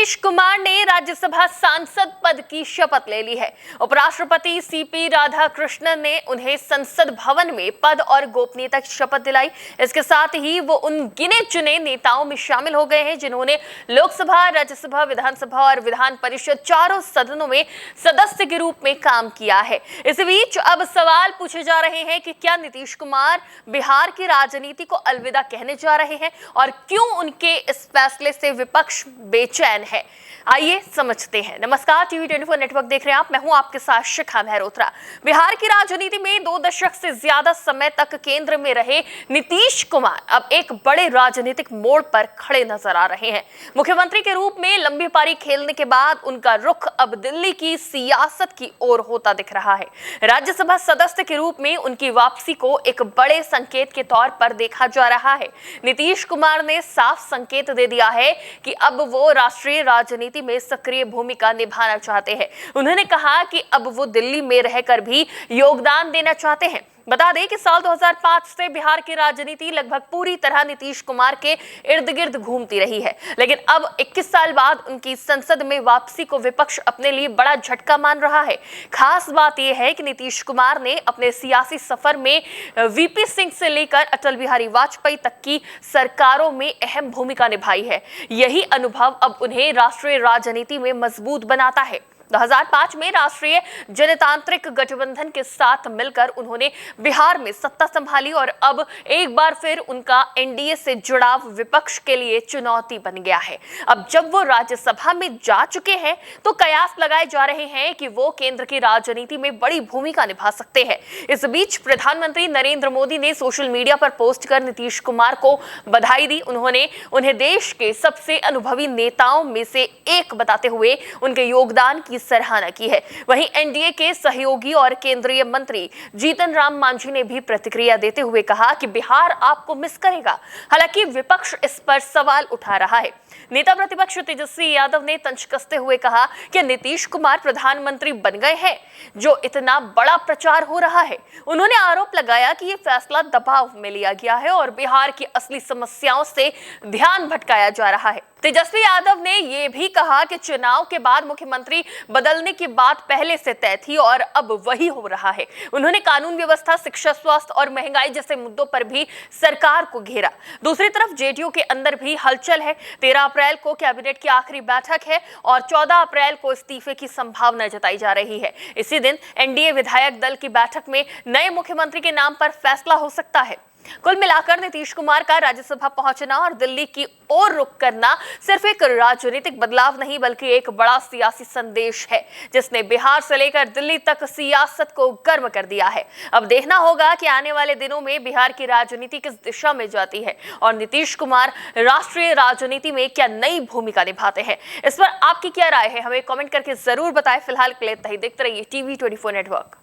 नीतीश कुमार ने राज्यसभा सांसद पद की शपथ ले ली है। उपराष्ट्रपति सीपी राधाकृष्णन ने उन्हें संसद भवन में पद और गोपनीयता की शपथ दिलाई। इसके साथ ही वो उन गिने चुने नेताओं में शामिल हो गए हैं जिन्होंने लोकसभा, राज्यसभा, विधानसभा और विधान परिषद चारों सदनों में सदस्य के रूप में काम किया है। इस बीच अब सवाल पूछे जा रहे हैं कि क्या नीतीश कुमार बिहार की राजनीति को अलविदा कहने जा रहे हैं और क्यों उनके इस फैसले से विपक्ष बेचैन है। आइए समझते हैं। नमस्कार, टीवी 24 नेटवर्क देख रहे हैं आप। मैं हूं आपके साथ शिखा मेहरोत्रा। बिहार की राजनीति में 2 दशक से ज्यादा समय तक केंद्र में रहे नीतीश कुमार अब एक बड़े राजनीतिक मोड़ पर खड़े नजर आ रहे हैं। मुख्यमंत्री के रूप में लंबी पारी खेलने के बाद उनका रुख अब दिल्ली की सियासत की ओर होता दिख रहा है। राज्यसभा सदस्य के रूप में उनकी वापसी को एक बड़े संकेत के तौर पर देखा जा रहा है। नीतीश कुमार ने साफ संकेत दे दिया है कि अब वो राष्ट्रीय राजनीति में सक्रिय भूमिका निभाना चाहते हैं। उन्होंने कहा कि अब वो दिल्ली में रहकर भी योगदान देना चाहते हैं। बता दें कि साल 2005 से बिहार की राजनीति लगभग पूरी तरह नीतीश कुमार के इर्द गिर्द घूमती रही है, लेकिन अब 21 साल बाद उनकी संसद में वापसी को विपक्ष अपने लिए बड़ा झटका मान रहा है। खास बात यह है कि नीतीश कुमार ने अपने सियासी सफर में वीपी सिंह से लेकर अटल बिहारी वाजपेयी तक की सरकारों में अहम भूमिका निभाई है। यही अनुभव अब उन्हें राष्ट्रीय राजनीति में मजबूत बनाता है। 2005 में राष्ट्रीय जनतांत्रिक गठबंधन के साथ मिलकर उन्होंने बिहार में सत्ता संभाली और अब एक बार फिर उनका एनडीए से जुड़ाव विपक्ष के लिए चुनौती बन गया है। अब जब वो राज्यसभा में जा चुके हैं तो कयास लगाए जा रहे हैं कि वो केंद्र की राजनीति में बड़ी भूमिका निभा सकते हैं। इस बीच प्रधानमंत्री नरेंद्र मोदी ने सोशल मीडिया पर पोस्ट कर नीतीश कुमार को बधाई दी। उन्होंने उन्हें देश के सबसे अनुभवी नेताओं में से एक बताते हुए उनके योगदान की सराहना की है। वहीं एनडीए के सहयोगी और केंद्रीय मंत्री जीतन राम मांझी ने भी प्रतिक्रिया देते हुए कहा कि बिहार आपको मिस करेगा। हालांकि विपक्ष इस पर सवाल उठा रहा है। नेता प्रतिपक्ष तेजस्वी यादव ने तंज कसते हुए कहा कि नीतीश कुमार प्रधानमंत्री बन गए हैं जो इतना बड़ा प्रचार हो रहा है। उन्होंने आरोप लगाया कि यह फैसला दबाव में लिया गया है और बिहार की असली समस्याओं से ध्यान भटकाया जा रहा है। तेजस्वी यादव ने यह भी कहा कि चुनाव के बाद मुख्यमंत्री बदलने की बात पहले से तय थी और अब वही हो रहा है। उन्होंने कानून व्यवस्था, शिक्षा, स्वास्थ्य और महंगाई जैसे मुद्दों पर भी सरकार को घेरा। दूसरी तरफ जेडीयू के अंदर भी हलचल है। 13 अप्रैल को कैबिनेट की आखिरी बैठक है और 14 अप्रैल को इस्तीफे की संभावना जताई जा रही है। इसी दिन एनडीए विधायक दल की बैठक में नए मुख्यमंत्री के नाम पर फैसला हो सकता है। कुल मिलाकर नीतीश कुमार का राज्यसभा पहुंचना और दिल्ली की ओर रुख करना सिर्फ एक राजनीतिक बदलाव नहीं बल्कि एक बड़ा सियासी संदेश है जिसने बिहार से लेकर दिल्ली तक सियासत को गर्म कर दिया है। अब देखना होगा कि आने वाले दिनों में बिहार की राजनीति किस दिशा में जाती है और नीतीश कुमार राष्ट्रीय राजनीति में क्या नई भूमिका निभाते हैं। इस पर आपकी क्या राय है, हमें कमेंट करके जरूर बताएं। फिलहाल के लिए देखते रहिए टीवी 24 नेटवर्क।